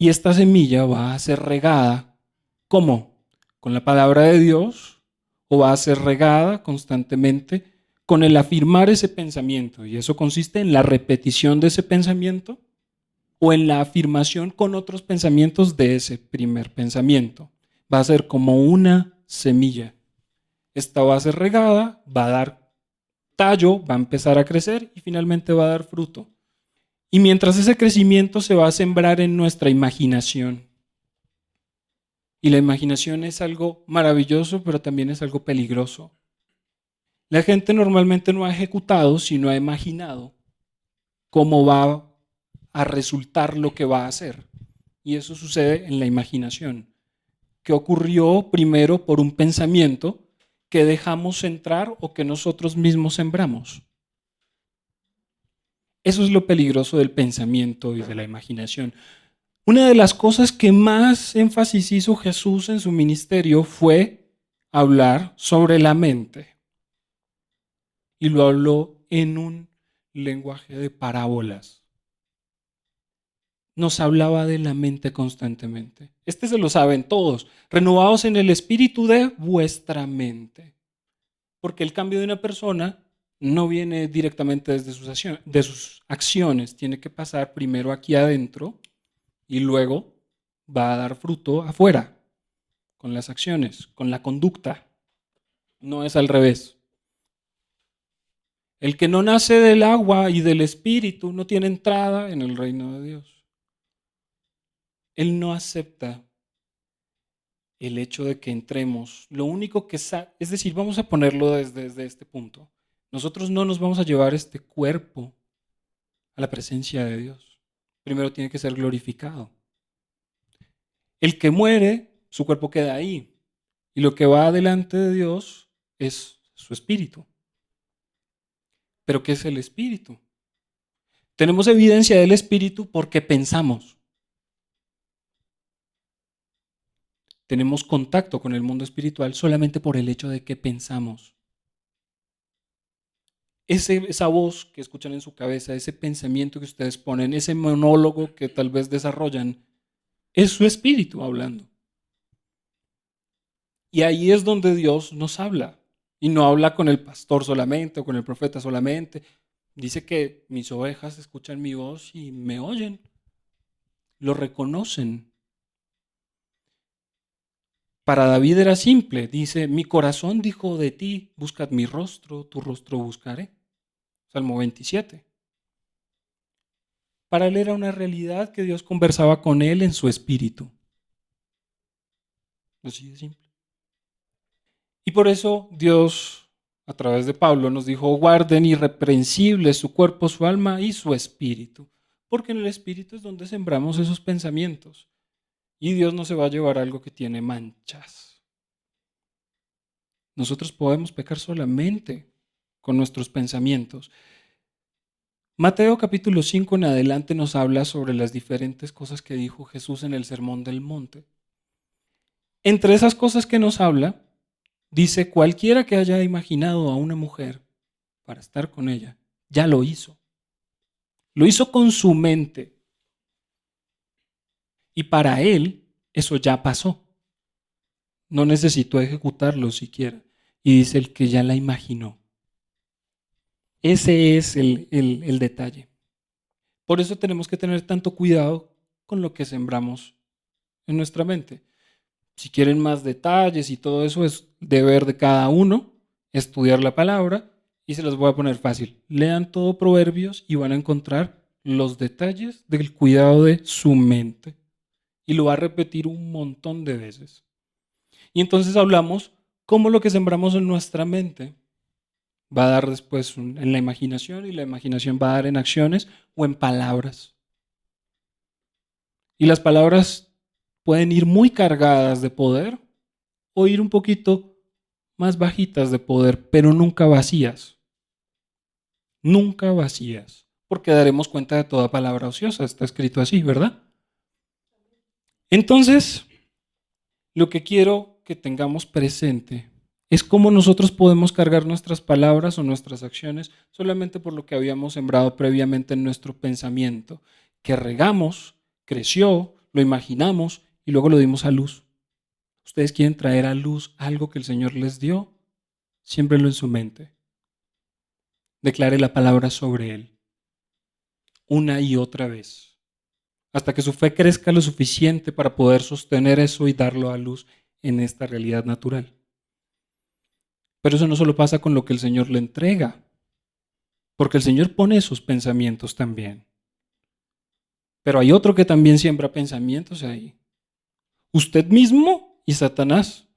Y esta semilla va a ser regada, ¿cómo? ¿Con la palabra de Dios? ¿O va a ser regada constantemente con el afirmar ese pensamiento? Y eso consiste en la repetición de ese pensamiento o en la afirmación con otros pensamientos de ese primer pensamiento. Va a ser como una semilla. Esta va a ser regada, va a dar tallo, va a empezar a crecer y finalmente va a dar fruto. Y mientras ese crecimiento se va a sembrar en nuestra imaginación. Y la imaginación es algo maravilloso, pero también es algo peligroso. La gente normalmente no ha ejecutado, sino ha imaginado cómo va a resultar lo que va a hacer. Y eso sucede en la imaginación, que ocurrió primero por un pensamiento que dejamos entrar o que nosotros mismos sembramos. Eso es lo peligroso del pensamiento y de la imaginación. Una de las cosas que más énfasis hizo Jesús en su ministerio fue hablar sobre la mente. Y lo habló en un lenguaje de parábolas. Nos hablaba de la mente constantemente. Este se lo saben todos. Renovados en el espíritu de vuestra mente. Porque el cambio de una persona no viene directamente desde sus acciones. Tiene que pasar primero aquí adentro y luego va a dar fruto afuera, con las acciones, con la conducta. No es al revés. El que no nace del agua y del espíritu no tiene entrada en el reino de Dios. Él no acepta el hecho de que entremos. Lo único que es decir, vamos a ponerlo desde este punto. Nosotros no nos vamos a llevar este cuerpo a la presencia de Dios. Primero tiene que ser glorificado. El que muere, su cuerpo queda ahí. Y lo que va delante de Dios es su espíritu. ¿Pero qué es el espíritu? Tenemos evidencia del espíritu porque pensamos. Tenemos contacto con el mundo espiritual solamente por el hecho de que pensamos. Esa voz que escuchan en su cabeza, ese pensamiento que ustedes ponen, ese monólogo que tal vez desarrollan, es su espíritu hablando. Y ahí es donde Dios nos habla. Y no habla con el pastor solamente o con el profeta solamente. Dice que mis ovejas escuchan mi voz y me oyen. Lo reconocen. Para David era simple. Dice, mi corazón dijo de ti, buscad mi rostro, tu rostro buscaré. Salmo 27. Para él era una realidad que Dios conversaba con él en su espíritu. Así de simple. Y por eso Dios, a través de Pablo, nos dijo, guarden irreprensibles su cuerpo, su alma y su espíritu. Porque en el espíritu es donde sembramos esos pensamientos. Y Dios no se va a llevar algo que tiene manchas. Nosotros podemos pecar solamente con nuestros pensamientos. Mateo capítulo 5 en adelante nos habla sobre las diferentes cosas que dijo Jesús en el Sermón del Monte. Entre esas cosas que nos habla, dice, cualquiera que haya imaginado a una mujer para estar con ella, ya lo hizo. Lo hizo con su mente. Y para él, eso ya pasó. No necesitó ejecutarlo siquiera. Y dice el que ya la imaginó. Ese es el detalle. Por eso tenemos que tener tanto cuidado con lo que sembramos en nuestra mente. Si quieren más detalles y todo eso es deber de cada uno, estudiar la palabra y se los voy a poner fácil. Lean todo Proverbios y van a encontrar los detalles del cuidado de su mente. Y lo va a repetir un montón de veces. Y entonces hablamos cómo lo que sembramos en nuestra mente va a dar después en la imaginación y la imaginación va a dar en acciones o en palabras. Y las palabras pueden ir muy cargadas de poder o ir un poquito más bajitas de poder, pero nunca vacías. Nunca vacías. Porque daremos cuenta de toda palabra ociosa. Está escrito así, ¿verdad? Entonces, lo que quiero que tengamos presente es cómo nosotros podemos cargar nuestras palabras o nuestras acciones solamente por lo que habíamos sembrado previamente en nuestro pensamiento, que regamos, creció, lo imaginamos y luego lo dimos a luz. Ustedes quieren traer a luz algo que el Señor les dio, siémbrelo en su mente. Declare la palabra sobre él una y otra vez, hasta que su fe crezca lo suficiente para poder sostener eso y darlo a luz en esta realidad natural. Pero eso no solo pasa con lo que el Señor le entrega, porque el Señor pone sus pensamientos también. Pero hay otro que también siembra pensamientos ahí. Usted mismo y Satanás.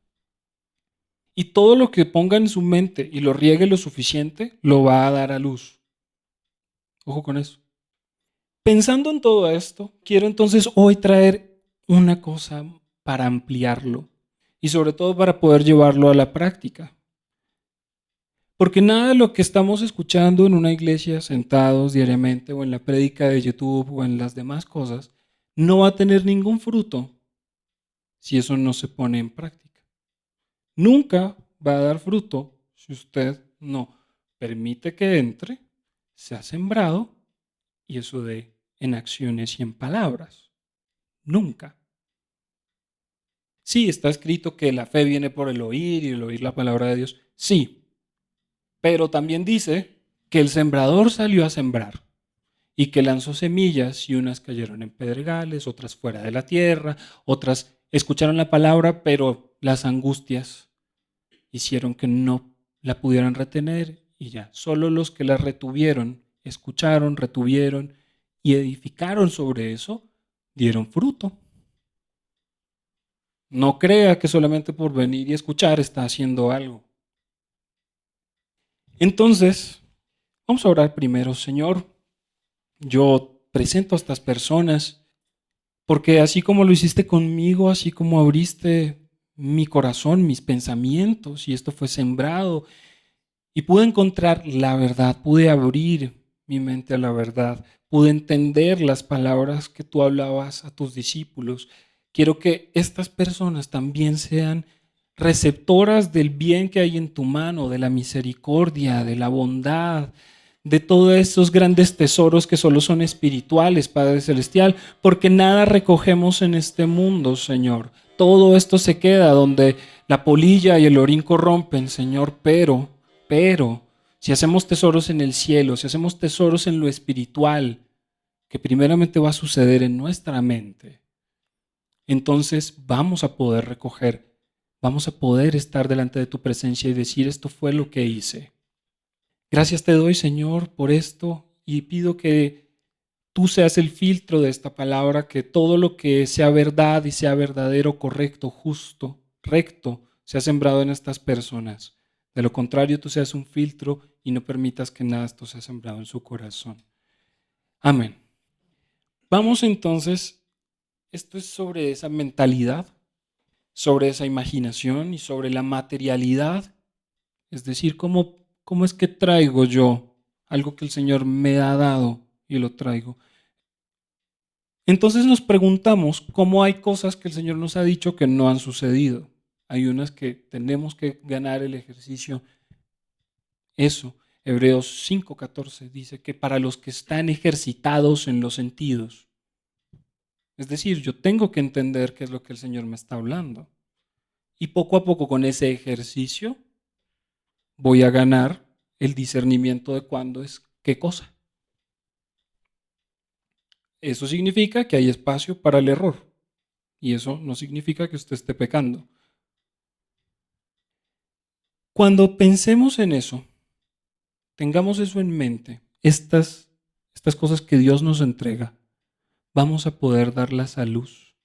Y todo lo que ponga en su mente y lo riegue lo suficiente, lo va a dar a luz. Ojo con eso. Pensando en todo esto, quiero entonces hoy traer una cosa para ampliarlo y sobre todo para poder llevarlo a la práctica. Porque nada de lo que estamos escuchando en una iglesia sentados diariamente o en la prédica de YouTube o en las demás cosas no va a tener ningún fruto si eso no se pone en práctica. Nunca va a dar fruto si usted no permite que entre, sea sembrado y eso dé en acciones y en palabras. Nunca. Sí, está escrito que la fe viene por el oír y el oír la palabra de Dios. Sí, pero también dice que el sembrador salió a sembrar y que lanzó semillas y unas cayeron en pedregales, otras fuera de la tierra, otras escucharon la palabra, pero las angustias hicieron que no la pudieran retener y ya. Solo los que la retuvieron, escucharon, retuvieron y edificaron sobre eso, dieron fruto. No crea que solamente por venir y escuchar está haciendo algo. Entonces, vamos a orar primero. Señor, yo presento a estas personas porque así como lo hiciste conmigo, así como abriste mi corazón, mis pensamientos, y esto fue sembrado, y pude encontrar la verdad, pude abrir mi mente a la verdad, pude entender las palabras que tú hablabas a tus discípulos. Quiero que estas personas también sean receptoras del bien que hay en tu mano, de la misericordia, de la bondad, de todos esos grandes tesoros que solo son espirituales, Padre Celestial, porque nada recogemos en este mundo, Señor. Todo esto se queda donde la polilla y el orín corrompen, Señor, pero, si hacemos tesoros en el cielo, si hacemos tesoros en lo espiritual, que primeramente va a suceder en nuestra mente, entonces vamos a poder recoger, vamos a poder estar delante de tu presencia y decir, esto fue lo que hice. Gracias te doy, Señor, por esto y pido que tú seas el filtro de esta palabra, que todo lo que sea verdad y sea verdadero, correcto, justo, recto, sea sembrado en estas personas. De lo contrario, tú seas un filtro y no permitas que nada de esto sea sembrado en su corazón. Amén. Vamos entonces, esto es sobre esa mentalidad, sobre esa imaginación y sobre la materialidad. Es decir, cómo es que traigo yo algo que el Señor me ha dado y lo traigo. Entonces nos preguntamos cómo hay cosas que el Señor nos ha dicho que no han sucedido. Hay unas que tenemos que ganar el ejercicio. Eso, Hebreos 5:14 dice que para los que están ejercitados en los sentidos. Es decir, yo tengo que entender qué es lo que el Señor me está hablando. Y poco a poco con ese ejercicio voy a ganar el discernimiento de cuándo es qué cosa. Eso significa que hay espacio para el error. Y eso no significa que usted esté pecando. Cuando pensemos en eso, tengamos eso en mente, estas cosas que Dios nos entrega, vamos a poder darlas a luz.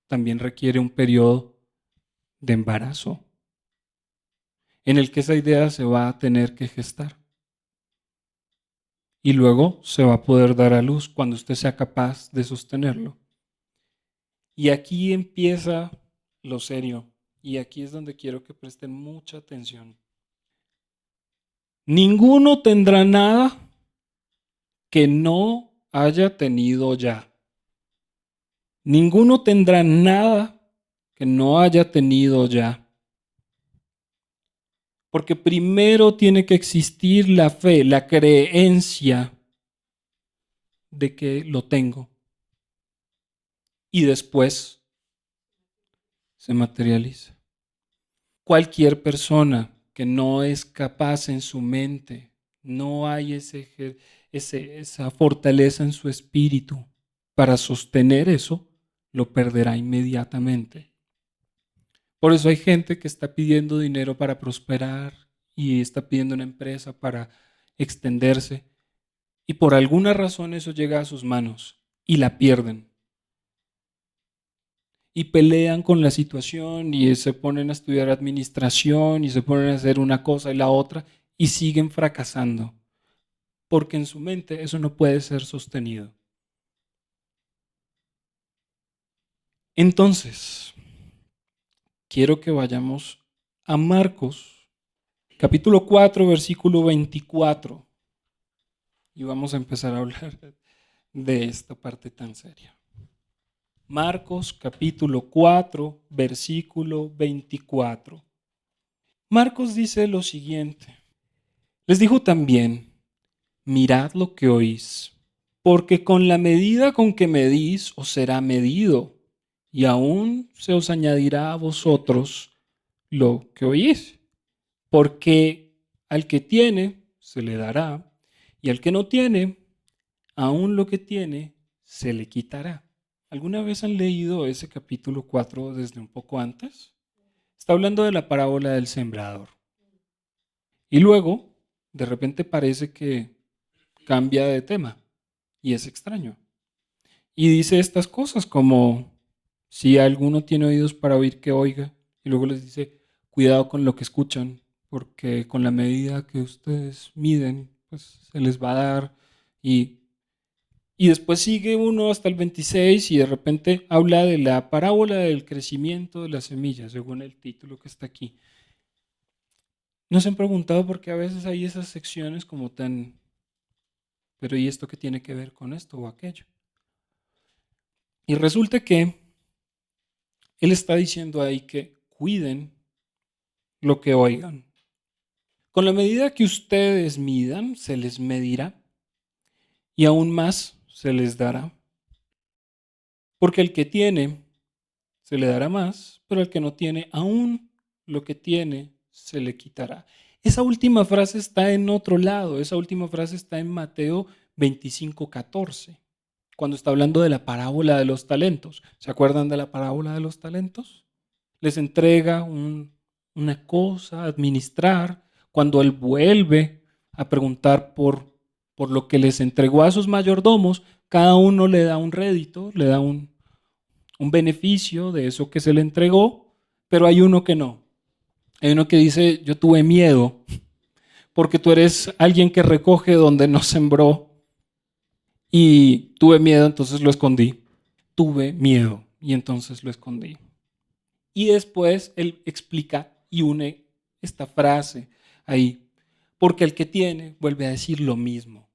También requiere un periodo de embarazo en el que esa idea se va a tener que gestar. Y luego se va a poder dar a luz cuando usted sea capaz de sostenerlo. Y aquí empieza lo serio. Y aquí es donde quiero que presten mucha atención. Ninguno tendrá nada que no haya tenido ya. Ninguno tendrá nada que no haya tenido ya. Porque primero tiene que existir la fe, la creencia de que lo tengo. y después se materializa. Cualquier persona que no es capaz en su mente, no hay esa fortaleza en su espíritu para sostener eso, lo perderá inmediatamente. Por eso hay gente que está pidiendo dinero para prosperar y está pidiendo una empresa para extenderse y por alguna razón eso llega a sus manos y la pierden. Y pelean con la situación y se ponen a estudiar administración y se ponen a hacer una cosa y la otra y siguen fracasando. Porque en su mente eso no puede ser sostenido. Entonces, quiero que vayamos a Marcos, capítulo 4, versículo 24. Y vamos a empezar a hablar de esta parte tan seria. Marcos, capítulo 4, versículo 24. Marcos dice lo siguiente. Les dijo también, mirad lo que oís, porque con la medida con que medís os será medido, y aún se os añadirá a vosotros lo que oís. Porque al que tiene se le dará, y al que no tiene, aún lo que tiene se le quitará. ¿Alguna vez han leído ese capítulo 4 desde un poco antes? Está hablando de la parábola del sembrador. Y luego, de repente parece que cambia de tema y es extraño. Y dice estas cosas como, si alguno tiene oídos para oír, que oiga. Y luego les dice, cuidado con lo que escuchan, porque con la medida que ustedes miden, pues se les va a dar. Y después sigue uno hasta el 26 y de repente habla de la parábola del crecimiento de las semillas, según el título que está aquí. ¿No se han preguntado por qué a veces hay esas secciones como tan, pero ¿y esto qué tiene que ver con esto o aquello? Y resulta que él está diciendo ahí que cuiden lo que oigan. Con la medida que ustedes midan, se les medirá y aún más se les dará. Porque el que tiene, se le dará más, pero el que no tiene, aún lo que tiene, se le quitará. Esa última frase está en otro lado, esa última frase está en Mateo 25:14, cuando está hablando de la parábola de los talentos. ¿Se acuerdan de la parábola de los talentos? Les entrega una cosa a administrar. Cuando él vuelve a preguntar por lo que les entregó a sus mayordomos, cada uno le da un rédito, le da un beneficio de eso que se le entregó, pero hay uno que no. Hay uno que dice, yo tuve miedo, porque tú eres alguien que recoge donde no sembró y tuve miedo, entonces lo escondí. Tuve miedo y entonces lo escondí. Y después él explica y une esta frase ahí, porque el que tiene vuelve a decir lo mismo.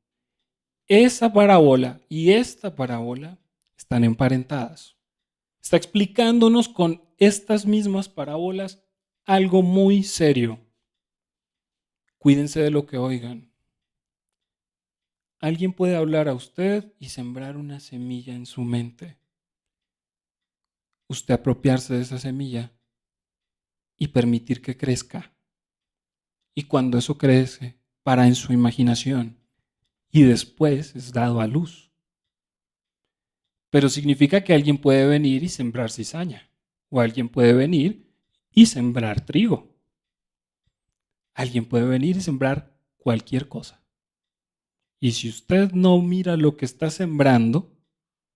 Esa parábola y esta parábola están emparentadas. Está explicándonos con estas mismas parábolas algo muy serio. Cuídense de lo que oigan. Alguien puede hablar a usted y sembrar una semilla en su mente. Usted apropiarse de esa semilla y permitir que crezca. Y cuando eso crece, para en su imaginación y después es dado a luz. Pero significa que alguien puede venir y sembrar cizaña, o alguien puede venir y sembrar trigo. Alguien puede venir y sembrar cualquier cosa. Y si usted no mira lo que está sembrando,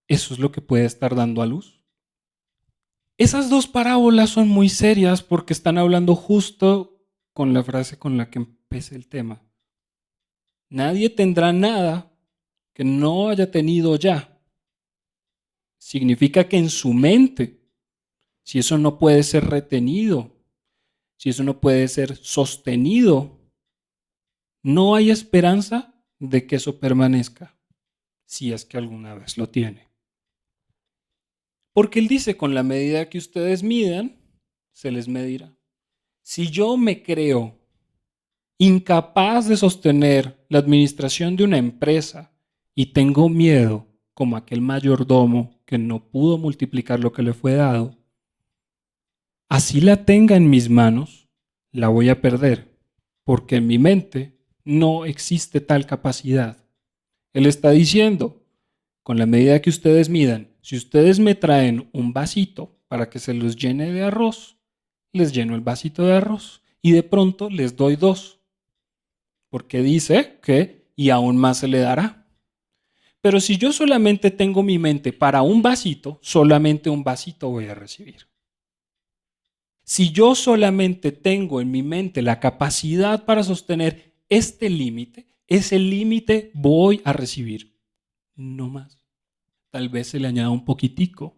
eso es lo que puede estar dando a luz. Esas dos parábolas son muy serias porque están hablando justo con la frase con la que empecé el tema. Nadie tendrá nada que no haya tenido ya. Significa que en su mente, si eso no puede ser retenido, si eso no puede ser sostenido, no hay esperanza de que eso permanezca, si es que alguna vez lo tiene. Porque él dice, con la medida que ustedes midan, se les medirá. Si yo me creo incapaz de sostener la administración de una empresa y tengo miedo, como aquel mayordomo que no pudo multiplicar lo que le fue dado, así la tenga en mis manos, la voy a perder, porque en mi mente no existe tal capacidad. Él está diciendo, con la medida que ustedes midan, si ustedes me traen un vasito para que se los llene de arroz, les lleno el vasito de arroz y de pronto les doy 2, porque dice que y aún más se le dará. Pero si yo solamente tengo mi mente para un vasito, solamente un vasito voy a recibir. Si yo solamente tengo en mi mente la capacidad para sostener este límite, ese límite voy a recibir, no más. Tal vez se le añada un poquitico.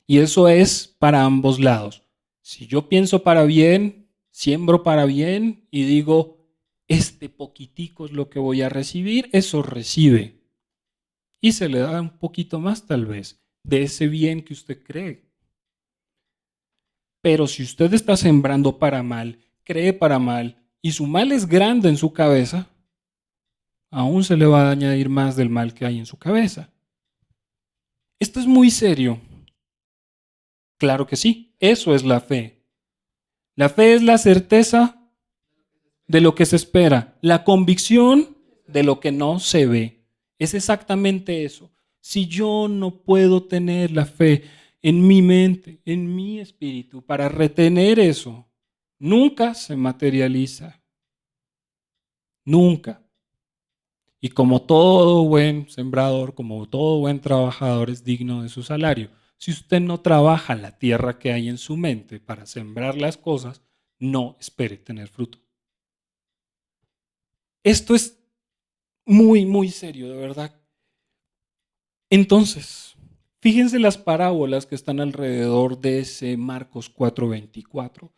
Y eso es para ambos lados. Si yo pienso para bien, siembro para bien y digo, este poquitico es lo que voy a recibir, eso recibe. Y se le da un poquito más tal vez de ese bien que usted cree. Pero si usted está sembrando para mal, cree para mal, y su mal es grande en su cabeza, aún se le va a añadir más del mal que hay en su cabeza. Esto es muy serio. Claro que sí, eso es la fe. La fe es la certeza de lo que se espera, la convicción de lo que no se ve. Es exactamente eso. Si yo no puedo tener la fe en mi mente, en mi espíritu, para retener eso, nunca se materializa. Nunca. Y como todo buen sembrador, como todo buen trabajador es digno de su salario. Si usted no trabaja la tierra que hay en su mente para sembrar las cosas, no espere tener fruto. Esto es muy, muy serio, de verdad. Entonces, fíjense las parábolas que están alrededor de ese Marcos 4:24.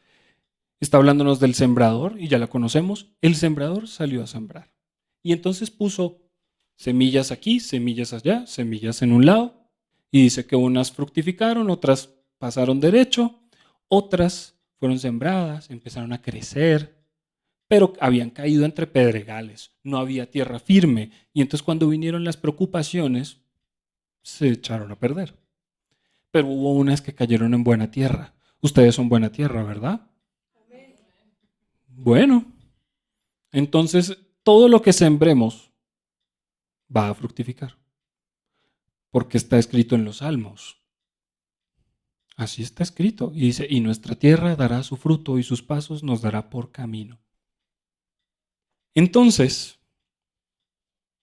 Está hablándonos del sembrador y ya la conocemos. El sembrador salió a sembrar. Y entonces puso semillas aquí, semillas allá, semillas en un lado. Y dice que unas fructificaron, otras pasaron derecho, otras fueron sembradas, empezaron a crecer, pero habían caído entre pedregales, no había tierra firme. Y entonces cuando vinieron las preocupaciones, se echaron a perder. Pero hubo unas que cayeron en buena tierra. Ustedes son buena tierra, ¿verdad? Bueno, entonces todo lo que sembremos va a fructificar, porque está escrito en los Salmos. Así está escrito. Y dice, y nuestra tierra dará su fruto y sus pasos nos dará por camino. Entonces,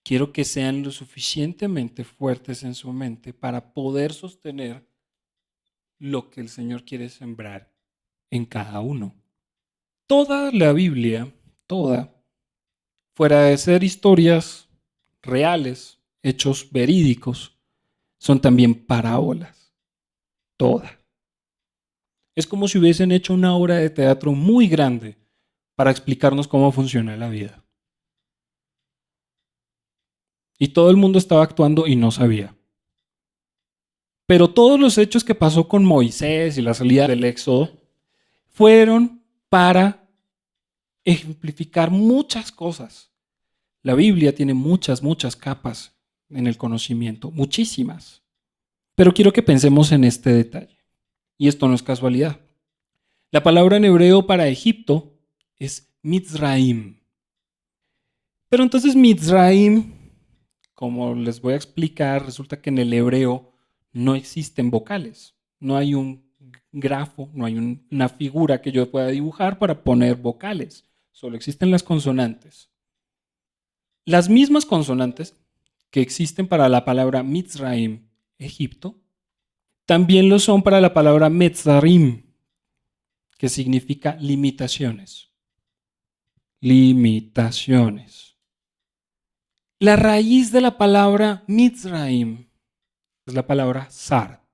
quiero que sean lo suficientemente fuertes en su mente para poder sostener lo que el Señor quiere sembrar en cada uno. Toda la Biblia, toda, fuera de ser historias reales, hechos verídicos, son también parábolas. Toda. Es como si hubiesen hecho una obra de teatro muy grande para explicarnos cómo funciona la vida. Y todo el mundo estaba actuando y no sabía. Pero todos los hechos que pasó con Moisés y la salida del Éxodo fueron para ejemplificar muchas cosas. La Biblia tiene muchas, muchas capas en el conocimiento, muchísimas. Pero quiero que pensemos en este detalle. Y esto no es casualidad. La palabra en hebreo para Egipto es Mitzraim. Pero entonces Mitzraim, como les voy a explicar, resulta que en el hebreo no existen vocales. No hay un grafo, no hay una figura que yo pueda dibujar para poner vocales. Solo existen las consonantes. Las mismas consonantes que existen para la palabra Mitzraim, Egipto, también lo son para la palabra Metzarim, que significa limitaciones. Limitaciones. La raíz de la palabra Mitzraim es la palabra Sar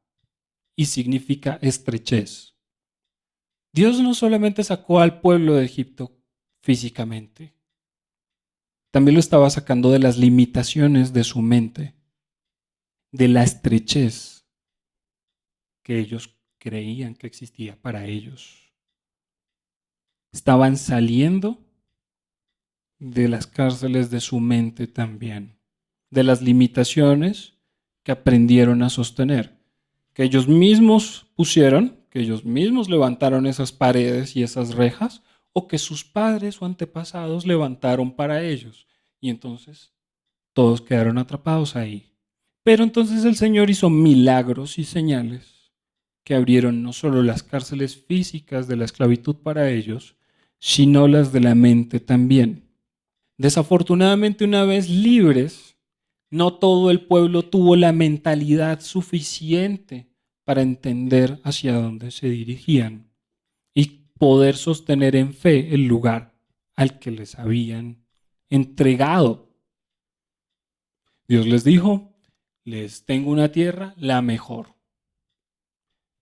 y significa estrechez. Dios no solamente sacó al pueblo de Egipto físicamente, también lo estaba sacando de las limitaciones de su mente, de la estrechez que ellos creían que existía para ellos. Estaban saliendo de las cárceles de su mente también, de las limitaciones que aprendieron a sostener, que ellos mismos pusieron, que ellos mismos levantaron esas paredes y esas rejas, o que sus padres o antepasados levantaron para ellos. Y entonces todos quedaron atrapados ahí. Pero entonces el Señor hizo milagros y señales que abrieron no solo las cárceles físicas de la esclavitud para ellos, sino las de la mente también. Desafortunadamente, una vez libres, no todo el pueblo tuvo la mentalidad suficiente para entender hacia dónde se dirigían y poder sostener en fe el lugar al que les habían entregado. Dios les dijo, les tengo una tierra, la mejor.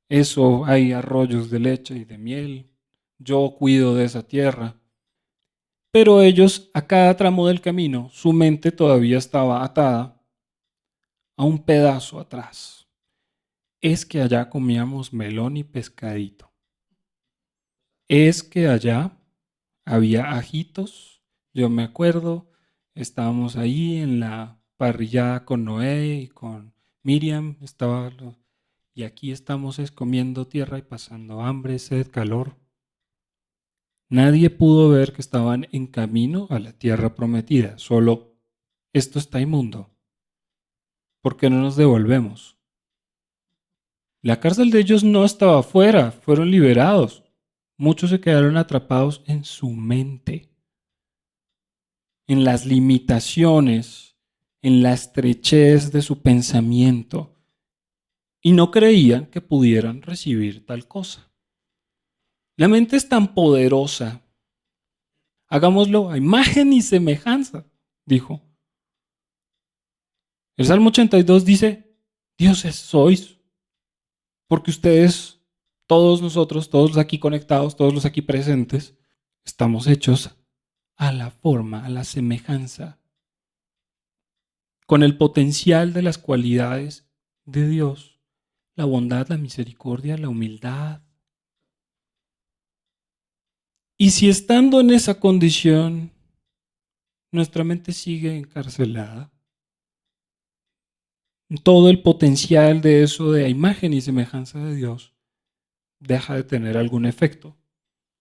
Eso, hay arroyos de leche y de miel. Yo cuido de esa tierra. Pero ellos, a cada tramo del camino, su mente todavía estaba atada a un pedazo atrás. Es que allá comíamos melón y pescadito. Es que allá había ajitos. Yo me acuerdo, estábamos ahí en la parrillada con Noé y con Miriam. Y aquí estamos comiendo tierra y pasando hambre, sed, calor. Nadie pudo ver que estaban en camino a la tierra prometida. Solo, esto está inmundo. ¿Por qué no nos devolvemos? La cárcel de ellos no estaba afuera, fueron liberados. Muchos se quedaron atrapados en su mente, en las limitaciones, en la estrechez de su pensamiento, y no creían que pudieran recibir tal cosa. La mente es tan poderosa. Hagámoslo a imagen y semejanza, dijo. El Salmo 82 dice, dioses sois, porque ustedes, todos nosotros, todos los aquí conectados, todos los aquí presentes, estamos hechos a la forma, a la semejanza, con el potencial de las cualidades de Dios, la bondad, la misericordia, la humildad. Y si estando en esa condición, nuestra mente sigue encarcelada, todo el potencial de eso de imagen y semejanza de Dios deja de tener algún efecto.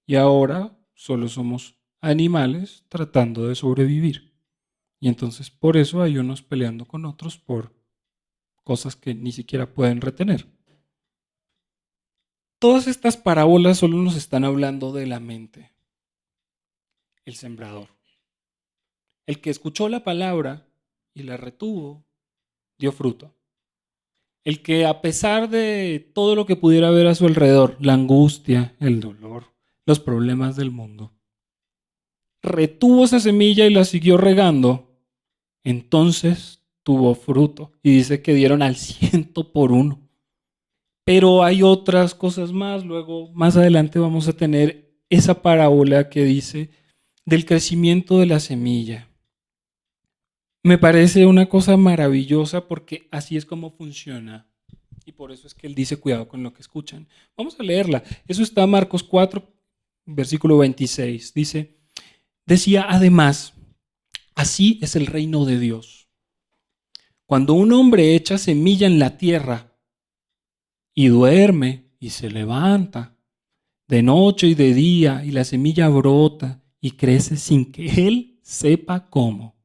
Y ahora solo somos animales tratando de sobrevivir. Y entonces por eso hay unos peleando con otros por cosas que ni siquiera pueden retener. Todas estas parábolas solo nos están hablando de la mente. El sembrador. El que escuchó la palabra y la retuvo, dio fruto. El que a pesar de todo lo que pudiera haber a su alrededor, la angustia, el dolor, los problemas del mundo, retuvo esa semilla y la siguió regando, entonces tuvo fruto. Y dice que dieron al 100 por 1. Pero hay otras cosas más. Luego, más adelante vamos a tener esa parábola que dice del crecimiento de la semilla. Me parece una cosa maravillosa porque así es como funciona. Y por eso es que él dice cuidado con lo que escuchan. Vamos a leerla. Eso está en Marcos 4, versículo 26. Decía además, así es el reino de Dios. Cuando un hombre echa semilla en la tierra y duerme y se levanta de noche y de día y la semilla brota y crece sin que él sepa cómo.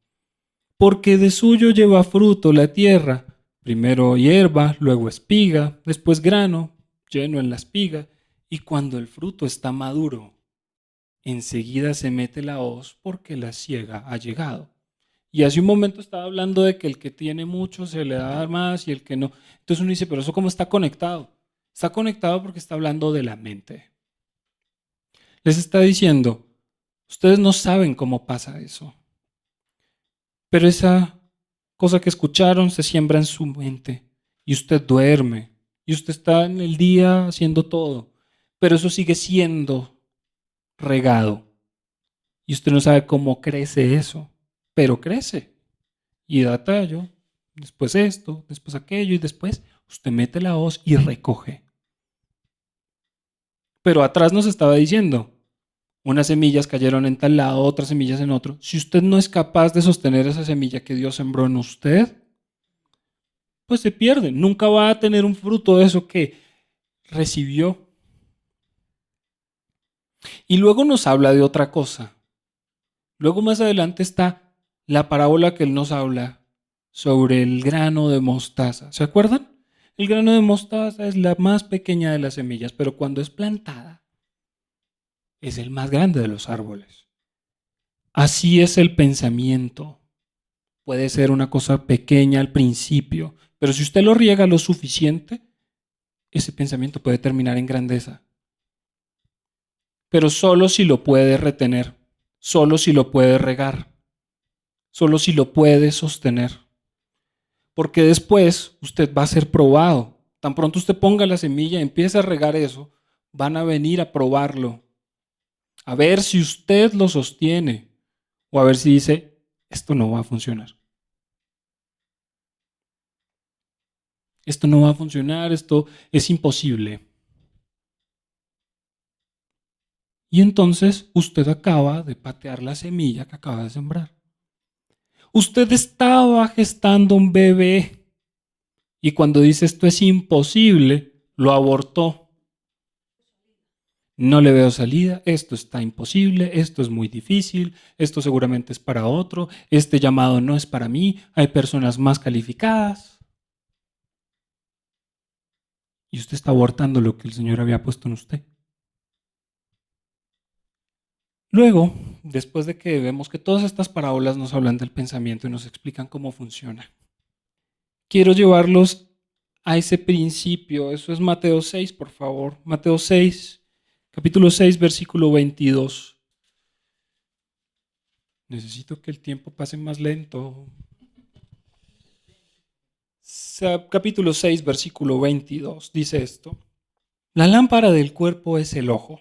Porque de suyo lleva fruto la tierra, primero hierba, luego espiga, después grano, lleno en la espiga, y cuando el fruto está maduro, enseguida se mete la hoz porque la siega ha llegado. Y hace un momento estaba hablando de que el que tiene mucho se le da más y el que no. Entonces uno dice, pero ¿eso cómo está conectado? Está conectado porque está hablando de la mente. Les está diciendo, ustedes no saben cómo pasa eso. Pero esa cosa que escucharon se siembra en su mente y usted duerme y usted está en el día haciendo todo, pero eso sigue siendo regado y usted no sabe cómo crece eso, pero crece y da tallo, después esto, después aquello y después usted mete la hoz y recoge. Pero atrás nos estaba diciendo, unas semillas cayeron en tal lado, otras semillas en otro. Si usted no es capaz de sostener esa semilla que Dios sembró en usted, pues se pierde. Nunca va a tener un fruto de eso que recibió. Y luego nos habla de otra cosa. Luego más adelante está la parábola que él nos habla sobre el grano de mostaza. ¿Se acuerdan? El grano de mostaza es la más pequeña de las semillas, pero cuando es plantada es el más grande de los árboles. Así es el pensamiento. Puede ser una cosa pequeña al principio, pero si usted lo riega lo suficiente, ese pensamiento puede terminar en grandeza. Pero solo si lo puede retener, solo si lo puede regar, solo si lo puede sostener. Porque después usted va a ser probado. Tan pronto usted ponga la semilla y empiece a regar eso, van a venir a probarlo, a ver si usted lo sostiene o a ver si dice, esto no va a funcionar. Esto no va a funcionar, esto es imposible. Y entonces usted acaba de patear la semilla que acaba de sembrar. Usted estaba gestando un bebé y cuando dice esto es imposible, lo abortó. No le veo salida, esto está imposible, esto es muy difícil, esto seguramente es para otro, este llamado no es para mí, hay personas más calificadas. Y usted está abortando lo que el Señor había puesto en usted. Luego, después de que vemos que todas estas parábolas nos hablan del pensamiento y nos explican cómo funciona, quiero llevarlos a ese principio. Eso es Mateo 6, por favor. Mateo 6, capítulo 6, versículo 22. Necesito que el tiempo pase más lento. Capítulo 6, versículo 22, dice esto. La lámpara del cuerpo es el ojo.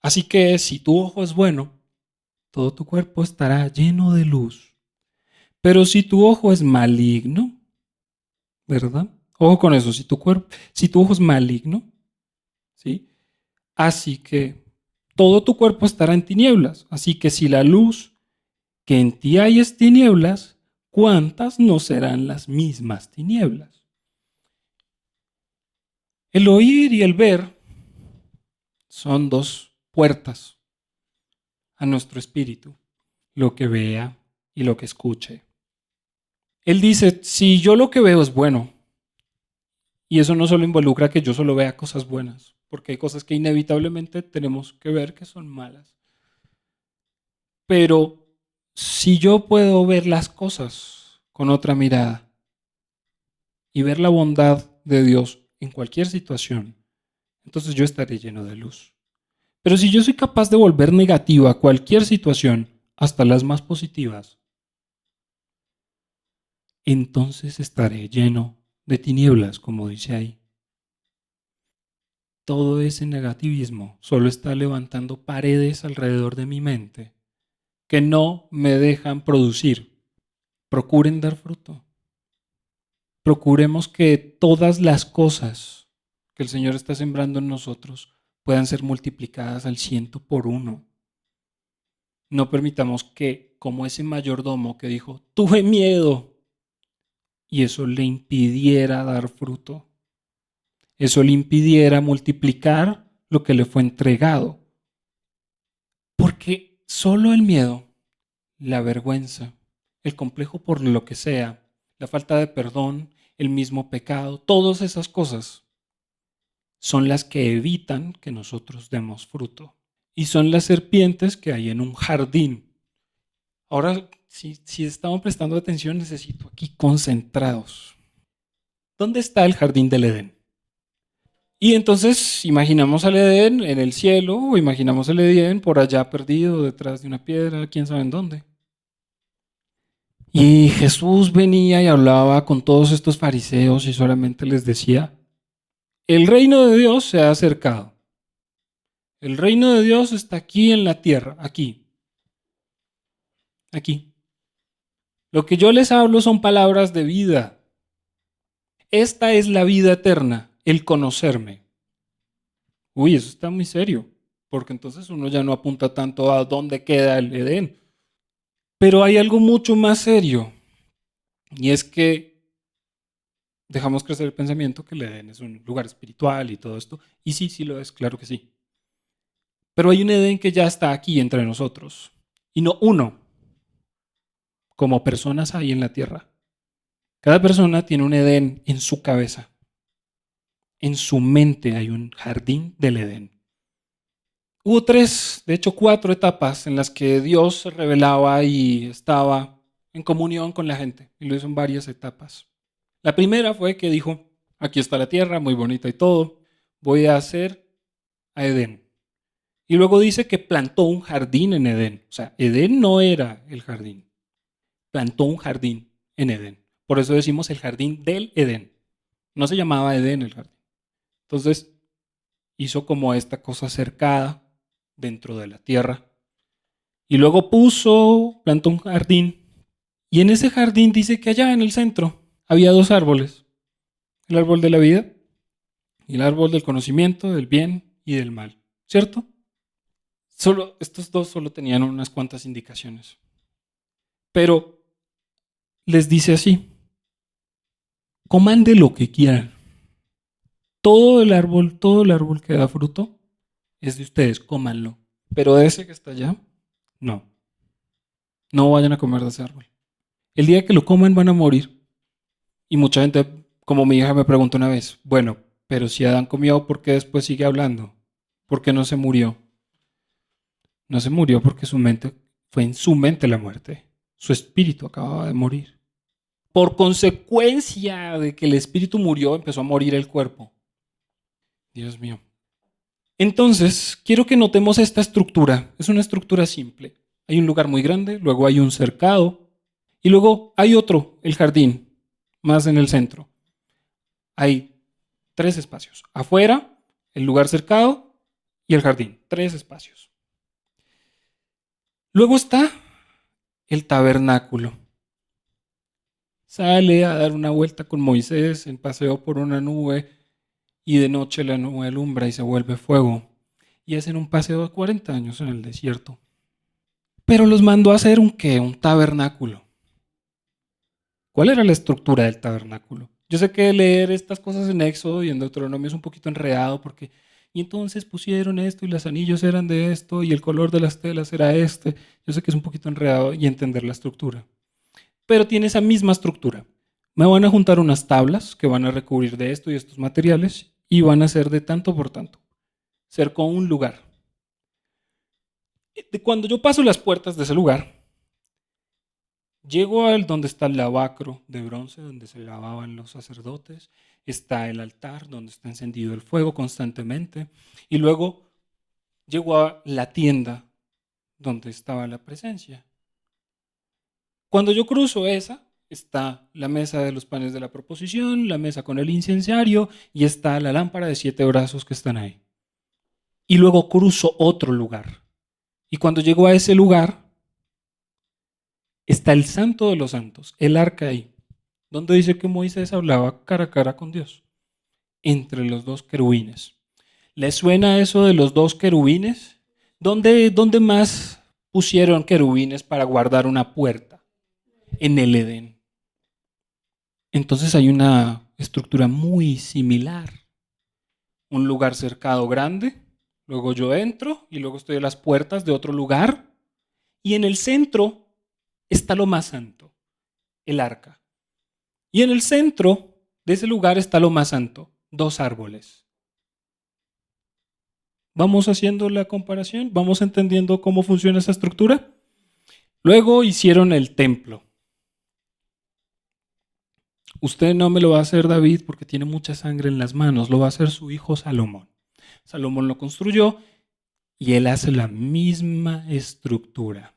Así que si tu ojo es bueno, todo tu cuerpo estará lleno de luz. Pero si tu ojo es maligno, ¿verdad? Ojo con eso, si tu ojo es maligno, ¿sí? Así que todo tu cuerpo estará en tinieblas. Así que si la luz que en ti hay es tinieblas, ¿cuántas no serán las mismas tinieblas? El oír y el ver son dos puertas a nuestro espíritu, lo que vea y lo que escuche. Él dice, si yo lo que veo es bueno, y eso no solo involucra que yo solo vea cosas buenas, porque hay cosas que inevitablemente tenemos que ver que son malas, pero si yo puedo ver las cosas con otra mirada y ver la bondad de Dios en cualquier situación, entonces yo estaré lleno de luz. Pero si yo soy capaz de volver negativa cualquier situación, hasta las más positivas, entonces estaré lleno de tinieblas, como dice ahí. Todo ese negativismo solo está levantando paredes alrededor de mi mente que no me dejan producir. Procuren dar fruto. Procuremos que todas las cosas que el Señor está sembrando en nosotros puedan ser multiplicadas al 100 por 1. No permitamos que, como ese mayordomo que dijo, tuve miedo, y eso le impidiera dar fruto. Eso le impidiera multiplicar lo que le fue entregado. Porque solo el miedo, la vergüenza, el complejo por lo que sea, la falta de perdón, el mismo pecado, todas esas cosas son las que evitan que nosotros demos fruto. Y son las serpientes que hay en un jardín. Ahora, si estamos prestando atención, necesito aquí concentrados. ¿Dónde está el jardín del Edén? Y entonces imaginamos al Edén en el cielo o imaginamos al Edén por allá perdido detrás de una piedra, quién sabe en dónde. Y Jesús venía y hablaba con todos estos fariseos y solamente les decía, el reino de Dios se ha acercado. El reino de Dios está aquí en la tierra, aquí, aquí. Lo que yo les hablo son palabras de vida. Esta es la vida eterna, el conocerme. Uy, eso está muy serio, porque entonces uno ya no apunta tanto a dónde queda el Edén. Pero hay algo mucho más serio, y es que dejamos crecer el pensamiento que el Edén es un lugar espiritual y todo esto. Y sí, sí lo es, claro que sí. Pero hay un Edén que ya está aquí entre nosotros. Y no uno, como personas hay en la tierra. Cada persona tiene un Edén en su cabeza. En su mente hay un jardín del Edén. Hubo tres, de hecho cuatro etapas en las que Dios se revelaba y estaba en comunión con la gente. Y lo hizo en varias etapas. La primera fue que dijo, aquí está la tierra, muy bonita y todo, voy a hacer a Edén. Y luego dice que plantó un jardín en Edén. O sea, Edén no era el jardín. Plantó un jardín en Edén. Por eso decimos el jardín del Edén. No se llamaba Edén el jardín. Entonces hizo como esta cosa cercada dentro de la tierra. Y luego plantó un jardín. Y en ese jardín dice que allá en el centro había dos árboles. El árbol de la vida y el árbol del conocimiento, del bien y del mal. ¿Cierto? Estos dos solo tenían unas cuantas indicaciones. Pero les dice así, coman de lo que quieran. Todo el árbol que da fruto es de ustedes, cómanlo. Pero de ese que está allá, no. No vayan a comer de ese árbol. El día que lo coman van a morir. Y mucha gente, como mi hija me preguntó una vez, bueno, pero si Adán comió, ¿por qué después sigue hablando? ¿Por qué no se murió? No se murió porque fue en su mente la muerte. Su espíritu acababa de morir. Por consecuencia de que el espíritu murió, empezó a morir el cuerpo. Dios mío. Entonces, quiero que notemos esta estructura. Es una estructura simple. Hay un lugar muy grande, luego hay un cercado y luego hay otro, el jardín, más en el centro. Hay tres espacios. Afuera, el lugar cercado y el jardín. Tres espacios. Luego está el tabernáculo. Sale a dar una vuelta con Moisés en paseo por una nube y de noche la nube alumbra y se vuelve fuego. Y hacen un paseo de 40 años en el desierto. Pero los mandó a hacer un qué, un tabernáculo. ¿Cuál era la estructura del tabernáculo? Yo sé que leer estas cosas en Éxodo y en Deuteronomio es un poquito enredado porque y entonces pusieron esto y los anillos eran de esto y el color de las telas era este. Yo sé que es un poquito enredado y entender la estructura. Pero tiene esa misma estructura. Me van a juntar unas tablas que van a recubrir de esto y estos materiales y van a ser de tanto por tanto. Cercó un lugar. Cuando yo paso las puertas de ese lugar, llego al donde está el lavacro de bronce, donde se lavaban los sacerdotes, está el altar donde está encendido el fuego constantemente, y luego llego a la tienda donde estaba la presencia. Cuando yo cruzo esa, está la mesa de los panes de la proposición, la mesa con el incensario y está la lámpara de 7 brazos que están ahí. Y luego cruzo otro lugar. Y cuando llego a ese lugar, está el santo de los santos, el arca ahí, donde dice que Moisés hablaba cara a cara con Dios, entre los dos querubines. ¿Les suena eso de los dos querubines? ¿Dónde más pusieron querubines para guardar una puerta? En el Edén. Entonces hay una estructura muy similar. Un lugar cercado grande, luego yo entro y luego estoy a las puertas de otro lugar y en el centro está lo más santo, el arca. Y en el centro de ese lugar está lo más santo, dos árboles. ¿Vamos haciendo la comparación? ¿Vamos entendiendo cómo funciona esa estructura? Luego hicieron el templo. Usted no me lo va a hacer, David, porque tiene mucha sangre en las manos, lo va a hacer su hijo Salomón. Salomón lo construyó y él hace la misma estructura.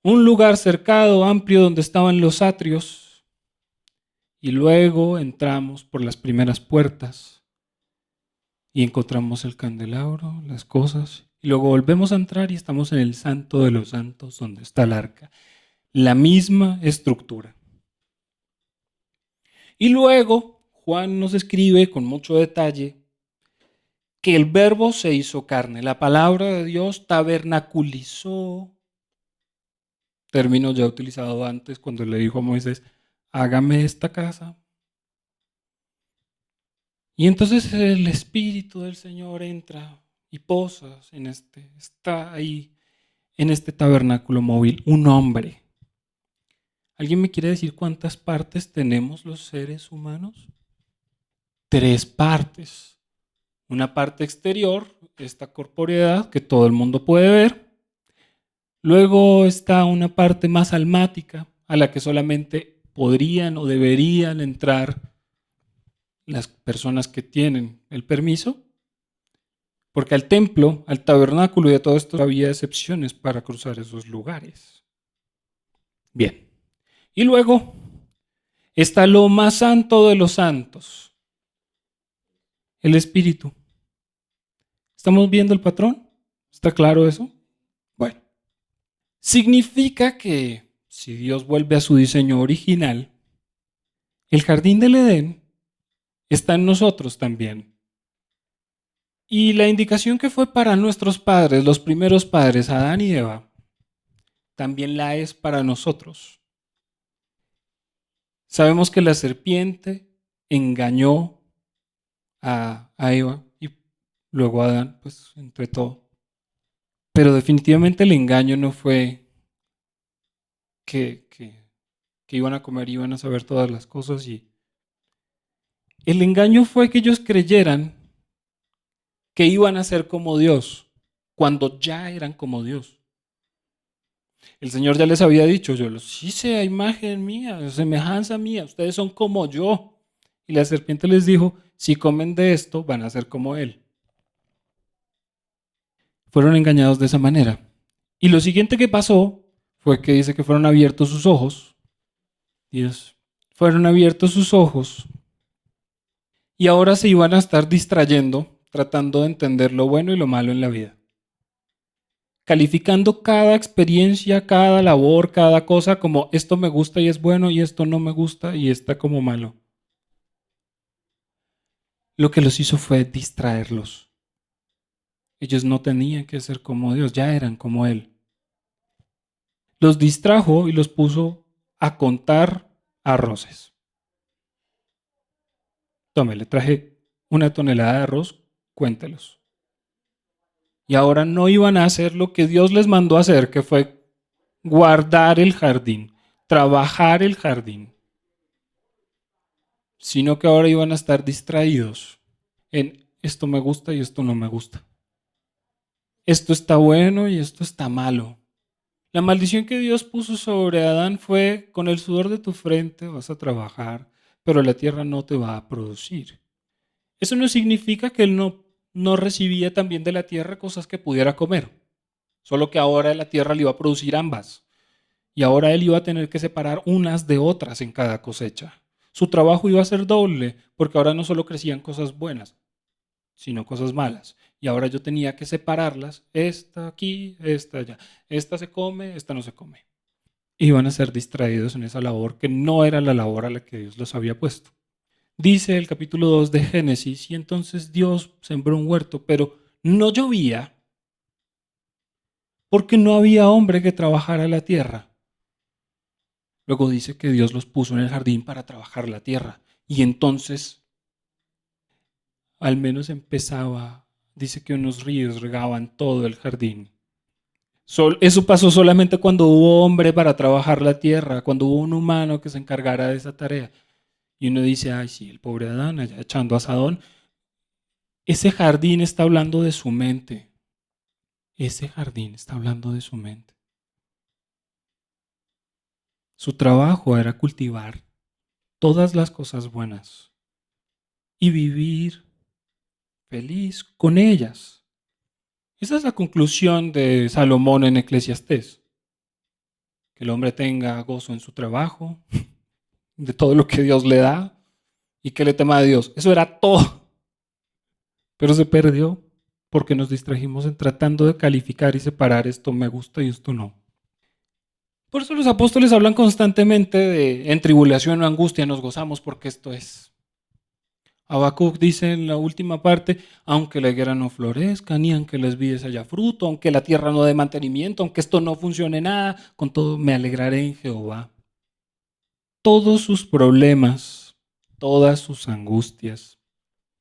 Un lugar cercado, amplio, donde estaban los atrios, y luego entramos por las primeras puertas y encontramos el candelabro, las cosas, y luego volvemos a entrar y estamos en el santo de los santos, donde está el arca. La misma estructura. Y luego Juan nos escribe con mucho detalle que el verbo se hizo carne, la palabra de Dios tabernaculizó, término ya utilizado antes cuando le dijo a Moisés, hágame esta casa. Y entonces el Espíritu del Señor entra y posa está ahí en este tabernáculo móvil, un hombre. ¿Alguien me quiere decir cuántas partes tenemos los seres humanos? 3 partes. Una parte exterior, esta corporeidad que todo el mundo puede ver. Luego está una parte más almática, a la que solamente podrían o deberían entrar las personas que tienen el permiso. Porque al templo, al tabernáculo y a todo esto había excepciones para cruzar esos lugares. Bien. Y luego está lo más santo de los santos, el Espíritu. ¿Estamos viendo el patrón? ¿Está claro eso? Bueno, significa que si Dios vuelve a su diseño original, el jardín del Edén está en nosotros también. Y la indicación que fue para nuestros padres, los primeros padres, Adán y Eva, también la es para nosotros. Sabemos que la serpiente engañó a Eva y luego a Adán, pues entre todo. Pero definitivamente el engaño no fue que iban a comer, iban a saber todas las cosas. Y el engaño fue que ellos creyeran que iban a ser como Dios, cuando ya eran como Dios. El Señor ya les había dicho, yo los hice a imagen mía, a semejanza mía, ustedes son como yo. Y la serpiente les dijo, si comen de esto, van a ser como Él. Fueron engañados de esa manera. Y lo siguiente que pasó fue que dice que fueron abiertos sus ojos. Dios, fueron abiertos sus ojos y ahora se iban a estar distrayendo, tratando de entender lo bueno y lo malo en la vida. Calificando cada experiencia, cada labor, cada cosa como esto me gusta y es bueno y esto no me gusta y está como malo. Lo que los hizo fue distraerlos. Ellos no tenían que ser como Dios, ya eran como Él. Los distrajo y los puso a contar arroces. Tome, le traje 1 tonelada de arroz, cuéntelos. Y ahora no iban a hacer lo que Dios les mandó a hacer, que fue guardar el jardín, trabajar el jardín, sino que ahora iban a estar distraídos en esto me gusta y esto no me gusta. Esto está bueno y esto está malo. La maldición que Dios puso sobre Adán fue, con el sudor de tu frente vas a trabajar, pero la tierra no te va a producir. Eso no significa que él no recibía también de la tierra cosas que pudiera comer, solo que ahora la tierra le iba a producir ambas. Y ahora él iba a tener que separar unas de otras en cada cosecha. Su trabajo iba a ser doble, porque ahora no solo crecían cosas buenas, sino cosas malas. Y ahora yo tenía que separarlas, esta aquí, esta allá. Esta se come, esta no se come. Iban a ser distraídos en esa labor que no era la labor a la que Dios los había puesto. Dice el capítulo 2 de Génesis, y entonces Dios sembró un huerto, pero no llovía porque no había hombre que trabajara la tierra. Luego dice que Dios los puso en el jardín para trabajar la tierra. Y entonces, al menos empezaba, dice que unos ríos regaban todo el jardín. Eso pasó solamente cuando hubo hombre para trabajar la tierra, cuando hubo un humano que se encargara de esa tarea. Y uno dice, ay, sí, el pobre Adán allá echando asadón. Ese jardín está hablando de su mente. Ese jardín está hablando de su mente. Su trabajo era cultivar todas las cosas buenas y vivir feliz con ellas. Esa es la conclusión de Salomón en Eclesiastés. Que el hombre tenga gozo en su trabajo, de todo lo que Dios le da y que le tema a Dios. Eso era todo. Pero se perdió porque nos distrajimos en tratando de calificar y separar esto me gusta y esto no. Por eso los apóstoles hablan constantemente de en tribulación o angustia nos gozamos porque esto es. Habacuc dice en la última parte, aunque la higuera no florezca, ni aunque las vides haya fruto, aunque la tierra no dé mantenimiento, aunque esto no funcione nada, con todo me alegraré en Jehová. Todos sus problemas, todas sus angustias,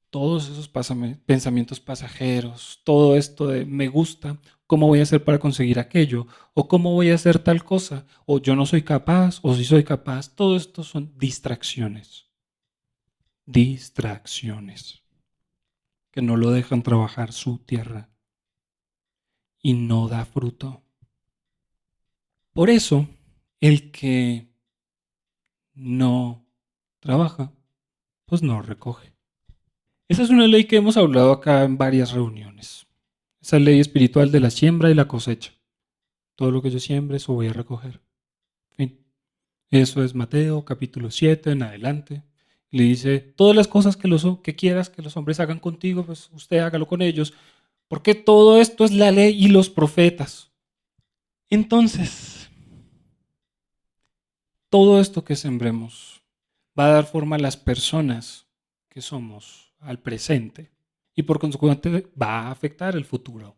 todos esos pensamientos pasajeros, todo esto de me gusta, ¿cómo voy a hacer para conseguir aquello? ¿O cómo voy a hacer tal cosa? ¿O yo no soy capaz? ¿O sí soy capaz? Todo esto son distracciones. Distracciones que no lo dejan trabajar su tierra y no da fruto. Por eso, el que no trabaja, pues no recoge. Esa es una ley que hemos hablado acá en varias reuniones. Esa ley espiritual de la siembra y la cosecha. Todo lo que yo siembre, eso voy a recoger. Fin. Eso es Mateo capítulo 7 en adelante. Le dice, todas las cosas que quieras que los hombres hagan contigo, pues usted hágalo con ellos, porque todo esto es la ley y los profetas. Entonces, todo esto que sembremos va a dar forma a las personas que somos al presente y por consecuente va a afectar el futuro.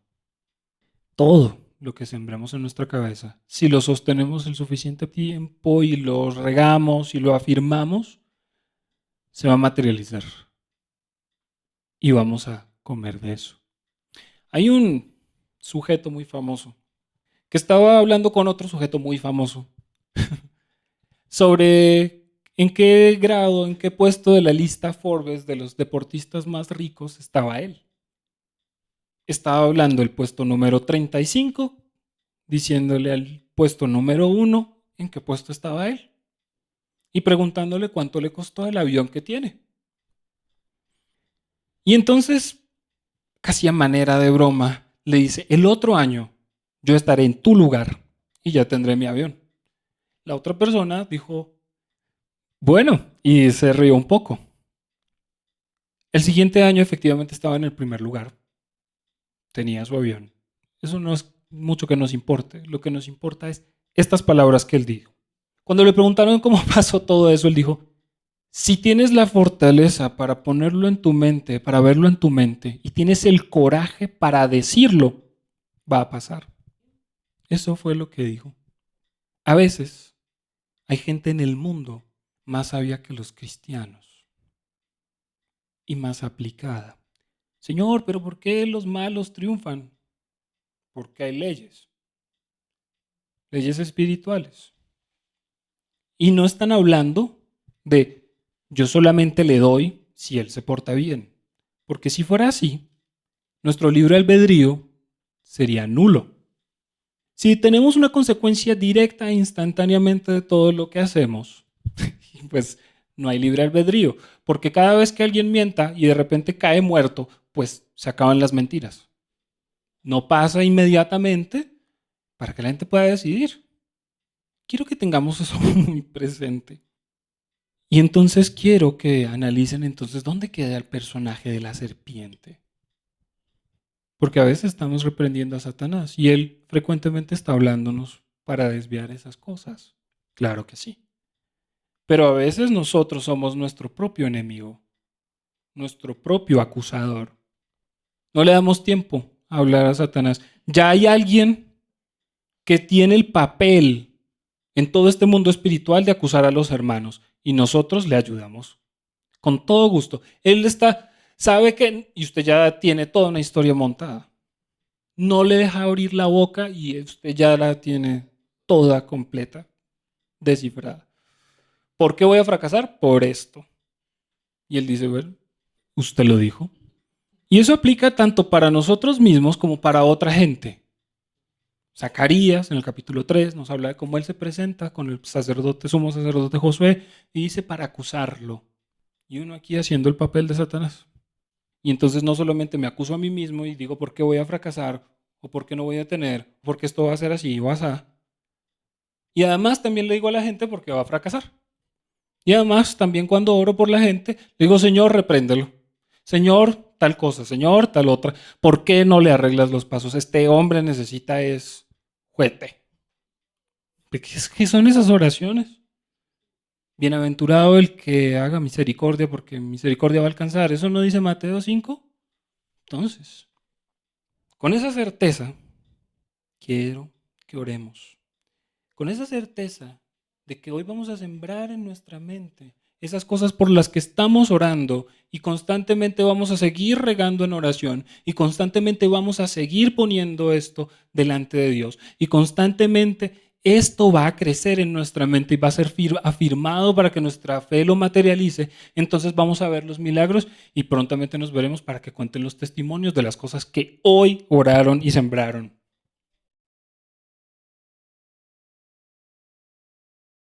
Todo lo que sembremos en nuestra cabeza, si lo sostenemos el suficiente tiempo y lo regamos y lo afirmamos, se va a materializar y vamos a comer de eso. Hay un sujeto muy famoso que estaba hablando con otro sujeto muy famoso sobre en qué grado, en qué puesto de la lista Forbes de los deportistas más ricos estaba él. Estaba hablando el puesto número 35, diciéndole al puesto número 1 en qué puesto estaba él y preguntándole cuánto le costó el avión que tiene. Y entonces, casi a manera de broma, le dice, el otro año yo estaré en tu lugar y ya tendré mi avión. La otra persona dijo, bueno, y se rió un poco. El siguiente año efectivamente estaba en el primer lugar, tenía su avión. Eso no es mucho que nos importe, lo que nos importa es estas palabras que él dijo. Cuando le preguntaron cómo pasó todo eso, él dijo, si tienes la fortaleza para ponerlo en tu mente, para verlo en tu mente, y tienes el coraje para decirlo, va a pasar. Eso fue lo que dijo. A veces hay gente en el mundo más sabia que los cristianos y más aplicada. Señor, pero ¿por qué los malos triunfan? Porque hay leyes, leyes espirituales. Y no están hablando de yo solamente le doy si él se porta bien. Porque si fuera así, nuestro libre albedrío sería nulo. Si tenemos una consecuencia directa e instantáneamente de todo lo que hacemos, pues no hay libre albedrío. Porque cada vez que alguien mienta y de repente cae muerto, pues se acaban las mentiras. No pasa inmediatamente para que la gente pueda decidir. Quiero que tengamos eso muy presente. Y entonces quiero que analicen entonces dónde queda el personaje de la serpiente. Porque a veces estamos reprendiendo a Satanás y él frecuentemente está hablándonos para desviar esas cosas. Claro que sí. Pero a veces nosotros somos nuestro propio enemigo, nuestro propio acusador. No le damos tiempo a hablar a Satanás. Ya hay alguien que tiene el papel en todo este mundo espiritual de acusar a los hermanos y nosotros le ayudamos con todo gusto. Él sabe que, y usted ya tiene toda una historia montada. No le deja abrir la boca y usted ya la tiene toda completa, descifrada. ¿Por qué voy a fracasar? Por esto. Y él dice, bueno, usted lo dijo. Y eso aplica tanto para nosotros mismos como para otra gente. Zacarías, en el capítulo 3, nos habla de cómo él se presenta con el sumo sacerdote Josué y dice para acusarlo. Y uno aquí haciendo el papel de Satanás. Y entonces no solamente me acuso a mí mismo y digo por qué voy a fracasar, o por qué no voy a tener, porque esto va a ser así o así. Y además también le digo a la gente por qué va a fracasar. Y además también cuando oro por la gente, le digo, Señor, repréndelo. Señor, tal cosa, Señor, tal otra. ¿Por qué no le arreglas los pasos? Este hombre necesita es juguete. ¿Qué son esas oraciones? Bienaventurado el que haga misericordia, porque misericordia va a alcanzar. ¿Eso no dice Mateo 5? Entonces, con esa certeza, quiero que oremos. Con esa certeza de que hoy vamos a sembrar en nuestra mente esas cosas por las que estamos orando y constantemente vamos a seguir regando en oración y constantemente vamos a seguir poniendo esto delante de Dios y constantemente esto va a crecer en nuestra mente y va a ser afirmado para que nuestra fe lo materialice, entonces vamos a ver los milagros y prontamente nos veremos para que cuenten los testimonios de las cosas que hoy oraron y sembraron.